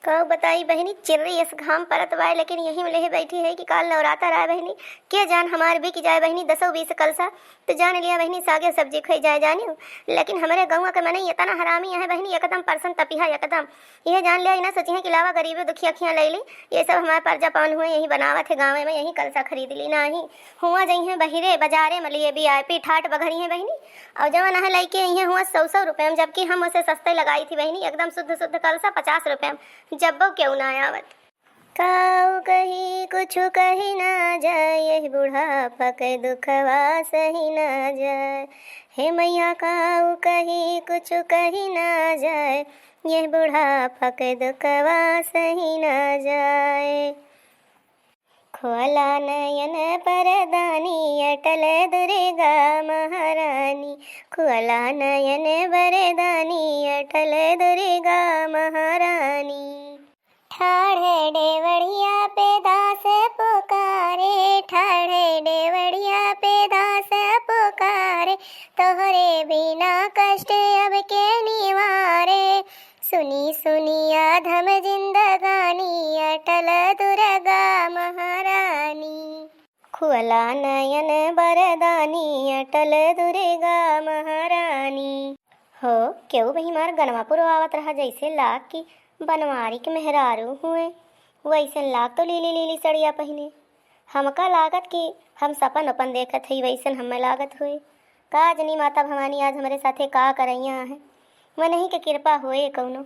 कहू बताई बहनी, चिर्री इस घाम परत बाय लेकिन यहीं लेहे बैठी है कि काल नवराता रहा बहनी। के जान हमार भी की जाए बहनी 10-20 कलसा तो जान लिया बहनी सागे सब्जी खाई जाए जानी। लेकिन हमारे गौवा के मन इतना हरामी है बहनी, एकदम परसन तपिहा एकदम। यह जान लिया ना सोची है कि लावा गरीबी दुखिया खिया ले ली, ये सब हमारे पर्जा पान हुए यही बनावत है गाँव में, यही कलसा खरीद ली ना ही हुआ जई है बहिरे बाजारे में लिए VIP ठाट बघरी है बहनी। और जवन है लैके यहाँ हुआ 100 रुपये में, जबकि हम उसे सस्ते लगाई थी बहनी, एकदम शुद्ध शुद्ध कलसा 50 रुपये में। जब्बो क्यों ना आवत। काऊ कही कुछ कही ना जाए, यही बुढ़ापा के दुखवा सही ना जाए। हे मैया काऊ कही कुछ कही ना जाए, यही बुढ़ापा के दुखवा सही ना जाए। खोला नयन परदानी अटल दुर्गा महारानी, खोला नयन वरदानी अटल दुर्गा महारानी। ठाढ़े डेवड़िया पे दास पुकारे, ठाढ़े डेवड़िया पे दास पुकारे, तोहरे बिना कष्ट अब के निवारे। सुनी सुनी आधम जिंदगानी अटल दुर्गा महारानी, खुला नयन बरदानी अटल दुर्गा महारानी। हो क्यों भाई मार गनवापुर आवत रहा जैसे लाग की बनवारी के मेहरारू हुए, वैसे लाग तो लीली लीली सड़िया पहने। हमका लागत कि हम सपन अपन देखत हई, वैसन हमें लागत हुए। का जनी माता भवानी आज हमारे साथे का करैया है, मन ही के कृपा होए कौनो,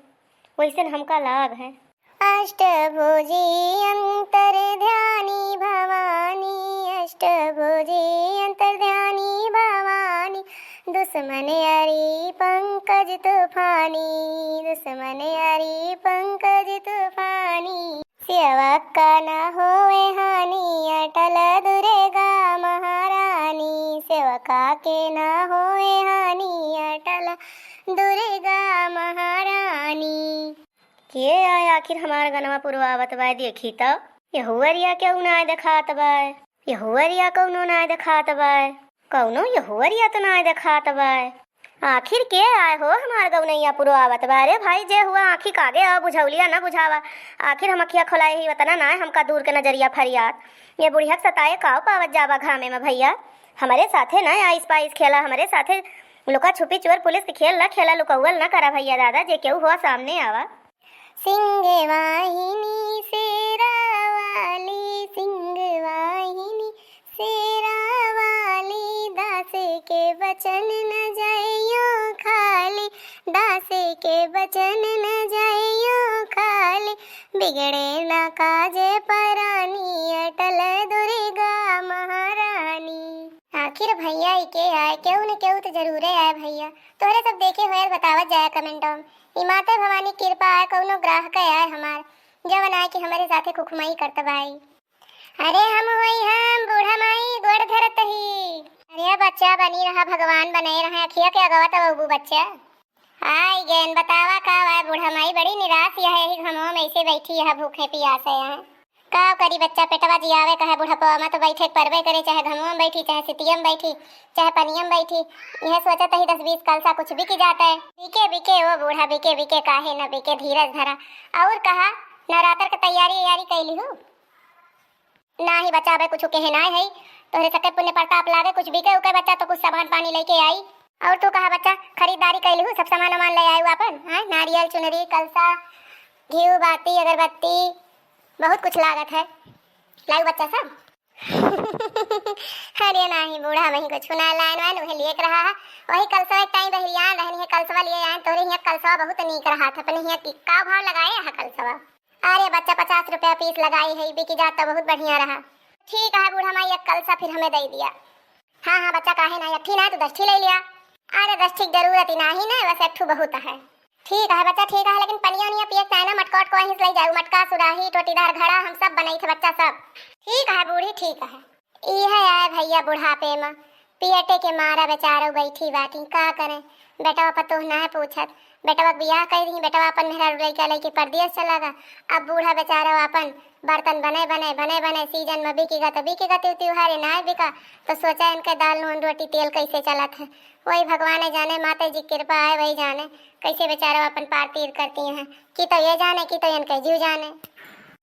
वैसन हमका लाग है। अष्टभुजी अंतर ध्यानी भवानी, अष्टभुजी अंतर ध्यानी भवानी, दुश्मन यारी पंकज तूफानी, दुश्मन यारी पंकज तूफानी। सेवक का न होए हानि अटल दुर्गा महारानी, सेवका के न होए हानि अटल दुर्गा महारानी। के आय आखिर हमार गनवा पुरवावत बाय देखी तो यहुवरिया क्यों ना देखात बाय, यहुवरिया कौनो ना देखात बाय, कौनो यहुवरिया तो ना देखात बाय। आखिर के आए हो हमार गौनैया पुरवावत बारे भाई, जे हुआ आखी कागे आ बुझौलिया न बुझावा। आखिर हम अखिया खोलाए ही वतना ना हमका दूर के नजरिया फरियाद। ये बुढ़िया सताए काव पावत जावा घामे में भैया, हमारे साथे ना आइस पाइस खेला, हमारे साथे लुका छुपी चोर पुलिस के खेल न खेला, लुकौल न करा भैया दादा, जे क्यों हुआ सामने आवा। सिंह वाहिनी शेरा वाली, सिंह वाहिनी शेरा वाली, दास के वचन न जाइयो खाली, दास के वचन न जाइयो खाली, बिगड़े न काजे परानी अटल दुर्गा महारानी। आखिर भैया के आए क्यों न क्यों तो जरूर आए भैया, तोरे सब देखे हुए बतावत जाए कमेंटों में। माता भवानी कृपा आए कौनो ग्राहक आए हमार जवन आए कि हमारे साथे खुखमाई करत भाई। अरे हम होई हम बूढ़ा माई गोड़ धरत ही, अरे बच्चा बनी रहा भगवान बने रहा, अखिया के अगवा तो बबू बच्चा आई गेन बतावा का आए बूढ़ा माई, बड़ी निराश यही घमो में ऐसे बैठी है भूखे प्यासे है। का करी बच्चा पेटवा जियावे कहे बुढ़पवा में तो बैठे परवे करे, चाहे घमो में बैठी, चाहे सितियम बैठी, चाहे पनियम बैठी, यह सोचत ही 10-20 कलसा कुछ बिक जाता है। बिके बिके वो बूढ़ा बिके बिके काहे न बिके, धीरज धरा। और कहा नवरात्र की तैयारी कैली हूँ ना ही बच्चा कुछ कहना है, तोहरे सके पुण्य प्रताप लागे कुछ बिके उके बच्चा तो कुछ सामान पानी लेके आई। और तू कहा बच्चा खरीदारी कैली हूँ, सब सामान वामान ले आयु अपन, नारियल चुनरी कलसा घी बाती अगरबत्ती बहुत कुछ लागत है, लाइव बच्चा सब। अरे नहीं बूढ़ा वही कुछ ना लाइन वाइन वही लेक रहा है, वही कलसा एक टाइम बहरिया रहनी है, कलसवा लिए आए तोरे यहाँ कलसवा बहुत नीक रहा था, अपने यहाँ का भाव लगाए है कलसवा। अरे बच्चा 50 रुपया पीस लगाई है, बिकी जाता बहुत बढ़िया रहा। ठीक है बूढ़ा माई एक कलसा फिर हमें दे दिया। हाँ बच्चा काहे ना अट्ठी ना तो 10 ले लिया। अरे 10 ठीक जरूरत ही नहीं ना, वैसे अट्ठू बहुत है। ठीक है बच्चा ठीक है, लेकिन पनिया उनिया पिए चाहे ना मटकोट को वहीं से ले जाऊ, मटका सुराही टोटीदार घड़ा हम सब बनाई थे बच्चा सब। ठीक है बूढ़ी ठीक है। यह आए भैया बुढ़ापे में पियटे के मारा बेचारो बैठी बाटी का करे। बेटवा पतोह ना है पूछत। बेटवा के बियाह कर दी, बेटवा अपन मेहरा लइका लइकी परदेश चला गा। अब बूढ़ा बेचारा अपन बर्तन बने सीजन में बिकेगा तो बिकेगा, त्योहारे ना बिका तो सोचा इनके दाल नून रोटी तेल कैसे चलत है। वही भगवान जाने, माता जी कृपा है वही जाने कैसे बेचारा अपन पार तीर करती हैं। कि तो ये जाने कि तो इनके जीव जाने।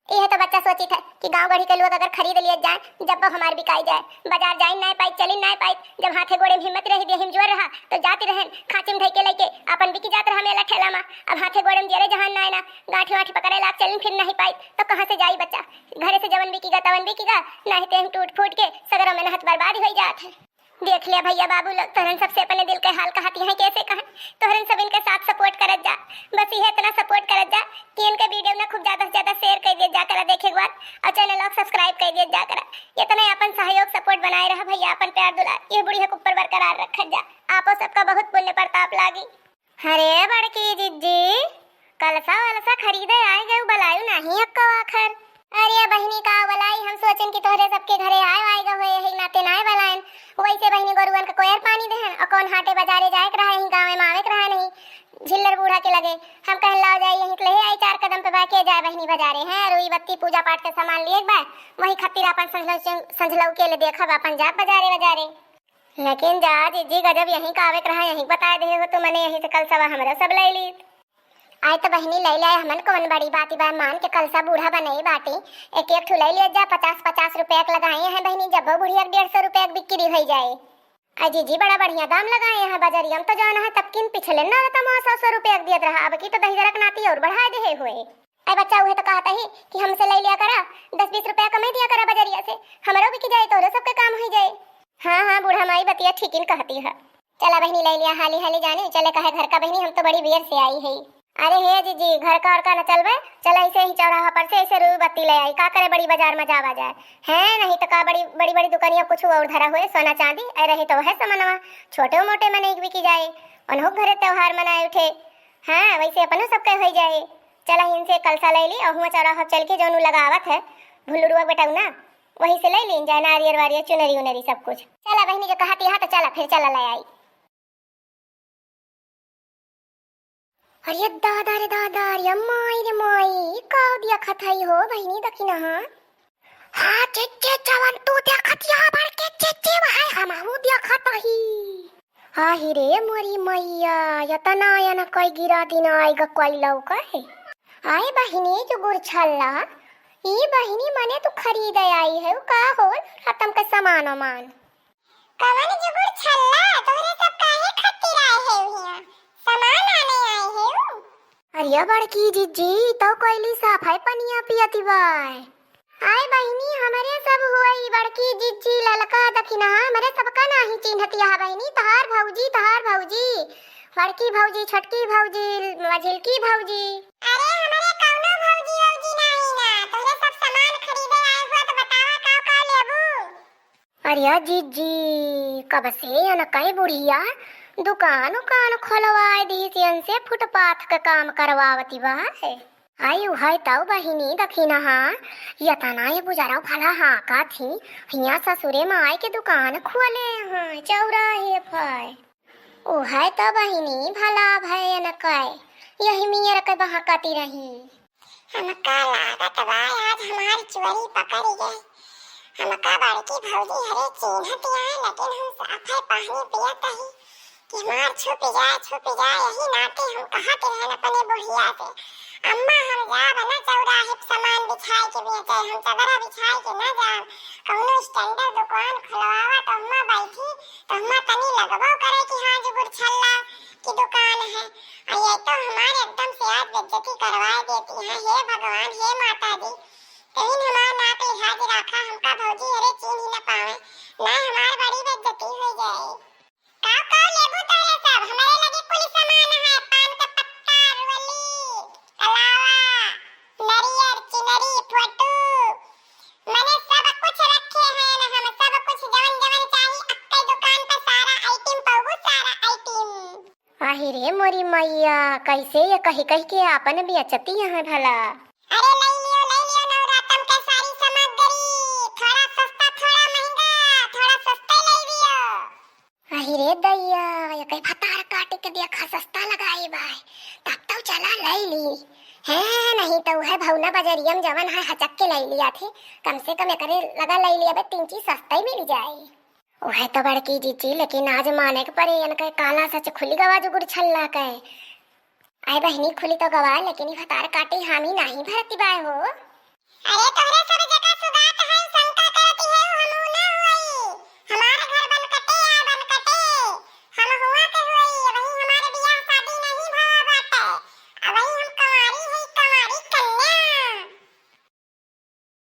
यह तो बच्चा सोची था कि गांव गढ़ी के लोग अगर खरीद लिए जाए, जब वो हमार बिकाई जाए, बाजार जाए ना पाई, चली ना पाई, जब हाथे गोड़े में हिम्मत रही, देह में जोर रहा तो जाती रहन खाचिम धई के लेके अपन बिकी जात रहा मेला ठेला में। अब हाथे गोड़े में जरे जहान ना ना गांठी वाठी पकड़े लाग चलिन फिर नहीं पाई तो कहां से जाई बच्चा। घरे से जवन बिकीगा तवन बिकीगा, नहीं तेम टूट फूट के सगरों में नहत बर्बाद हो जात है। देख लिया भैया बाबू लोग तोहरन सबसे अपने दिल के हाल कहती हैं कैसे कहें। तोहरन सब इनके साथ सपोर्ट करत जा, बस ये इतना सपोर्ट करत जा कि इनके वीडियो ना खूब ज्यादा से ज्यादा शेयर कर दिया जा करा, देखे के बाद और चैनल लोग सब्सक्राइब कर दिया जा करा। इतना अपन सहयोग सपोर्ट बनाए रहा भैया, अपन प्यार दुलार ये बुढ़िया के ऊपर बरकरार रखा जा। आपो सबका बहुत पुण्य प्रताप लागी। अरे बड़की जिज्जी कलसा वलसा खरीदे आए गए, बलायू नहीं अक्का आखर। अरे बहनी का बलाई, हम सोचन कि तोहरे सबके घरे आएगा हुए यही नाते नाय बलायन। वैसे बहनी गोरुअन का कोयर पानी देहन और कौन हाटे बाजारे जाए के रहा यही गाँव में आवे के रहा नहीं। झिल्लर बूढ़ा के लगे हम कहन लाओ जाए यहीं ले आई 4 कदम पे बाके जाए बहनी बाजारे हैं रुई बत्ती पूजा पाठ के सामान लिए बा वही खत्तिर अपन संझलऊ के ले देखब अपन जा बाजारे। लेकिन जा जीजी गजब यहीं का आवे के रहा यहीं बता दे हो तो मने यहीं से कल सवा हमरा सब ले ली। आए तो बहनी ले ले हमन कौन बड़ी बाती बा, मान के कलसा बूढ़ा बनाई बाटी एक एक ठुलाई ले जा 50-50 रुपए लगाए हैं बहनी, जब वो बुढ़िया 150 रुपए बिक्री हो जाए। अजी जी बड़ा बढ़िया दाम लगाए हैं बाजारी हम तो जाना है तब किन पिछले ना तो 100 रुपए दिया रहा, अब की तो दही जरक नाती और बढ़ा दे हुए। अरे बच्चा उहे तो कहता ही कि हमसे ले लिया करा 10-20 रुपया कमाई दिया करा बाजारिया से, हमारो बिक जाए तो सबके काम हो जाए। हाँ बूढ़ा माई बतिया ठीक इन कहती है। चला बहनी ले लिया हाली हाली जाने चले कहे घर का बहनी हम तो बड़ी देर से आई है। अरे हे जीजी घर का और का न चलबे, चल ऐसे ही चौराहा पर से ऐसे रुई बत्ती ले आई का करे बड़ी बाजार में जावा जाए है नहीं तो का बड़ी दुकानिया कुछ और धरा हुए सोना चांदी ऐ रही तो है सामानवा छोटे मोटे में नहीं बिकी जाए, उन्हों घरे त्योहार मनाए उठे। हाँ वैसे अपनों सबके हो जाए। चला इनसे कलसा ले ली और हुआ चौराहा चल के जो लगावत है भुल्लुआ बेटा ना वही से ले ली जाए नारियर वारियर चुनरी उनरी सब कुछ। चला बहनी जो कहती है तो चला फिर चला ले आई। अरे दादा रे दादा रे माई का दिया खथाई हो बहनी दखिना। हाँ चिच्चे चवन तू दिया खतिया भर के चिच्चे भाई हम हूँ दिया खताही। हाँ ही रे मोरी मैया यतना न कोई गिरा दिन आएगा कोई लौका है। आए बहनी जो गुरछल्ला ये बहनी मने तू खरीद आई है का हो खत्म का सामान ओमान कवन जो गुरछल्ला तोरे सब काहे खत्ती आए है हिया सामान आने आए है। अरे बड़की जीजी तो कोयली सफाई पनिया पियती बाय। आए बहनी हमारे सब हुई बड़की जीजी ललका दखिना हमारे सबका नहीं चिन्हतिया बहनी तहार भौजी बड़की भौजी छोटकी भौजी मझिलकी भौजी। अरे हमारे कौनो भौजी नहीं ना तोरे सब सामान खरीदे आए हो तो बतावा का लेबू। अरे जीजी कब से न कई बुढ़िया दुकान खोलवाए दी से फुटपाथ का काम करवावती बा है। आई उहाई ताऊ बहिनी दखिना हाँ यतना ये बुझारा भला हाँ का थी हिया ससुरे माई के दुकान खोले हाँ चौराहे पर उहाई तो बहिनी भला भय न कय यही मियर के बहकती रही। हमका लागत बा आज हमारी चोरी पकड़ी गई। हमका बड़की भौजी हरे चिन्हतिया लेकिन हम साफे पानी पियत ही कि हमार छुप जाए यही नाते हम कहते रहन अपने बुढ़िया से अम्मा हम जा बना चौराहे सामान बिछाए के बेचे हम चदरा बिछाए के न जा कौनो स्टैंडर्ड दुकान खुलवावा तो अम्मा बैठी तो अम्मा तनी लगबो करे कि हां जो गुरछल्ला की दुकान है ये तो हमारे एकदम से आज बेइज्जती करवा देती है। हे भगवान हे माता दी कहीं हमार नाक लिहाज रखा हमका भौजी अरे चीन ही न पावे ना हमार बड़ी बेइज्जती हो जाए। का लेबू तोरे सब हमारे लगे कुल सामान है पान का पत्ता रुली कलावा नरियर चिनरी फोटो मैंने सब कुछ रखे हैं ना हम सब कुछ जवन चाहिए अक्के दुकान पर सारा आइटम पाऊ सारा आइटम। आही रे मोरी मैया कैसे ये कही के अपन भी अचती है भला। अरे ले लियो नवरत्न के सारी सामग्री थोड़ा सस्ता थोड़ा महंगा थोड़ा सस्ता ले लियो। अहि रे दैया ये कई फतार काटे के दिया खा सस्ता लगाई भाई तब तो चला लई ली है नहीं तो है भौना बाजारियम जवन है हचक के लई लिया थे कम से कम एकरे लगा लई लिया बे 3 चीज सस्ता ही मिल जाए ओहे तो बड़की जीजी लेकिन आज माने के परे इनके काला सच खुली गवा जो गुड़ छल्ला के आए बहनी खुली तो गवा लेकिन ये फतार काटे हामी नहीं भरती बाय हो अरे तोहरे सब जगह सुगात है शंका करती है हमू ना होई हमारे घर बन कटे हम हुआ के होई वही हमारे बियाह शादी नहीं भवा बाटे अब वही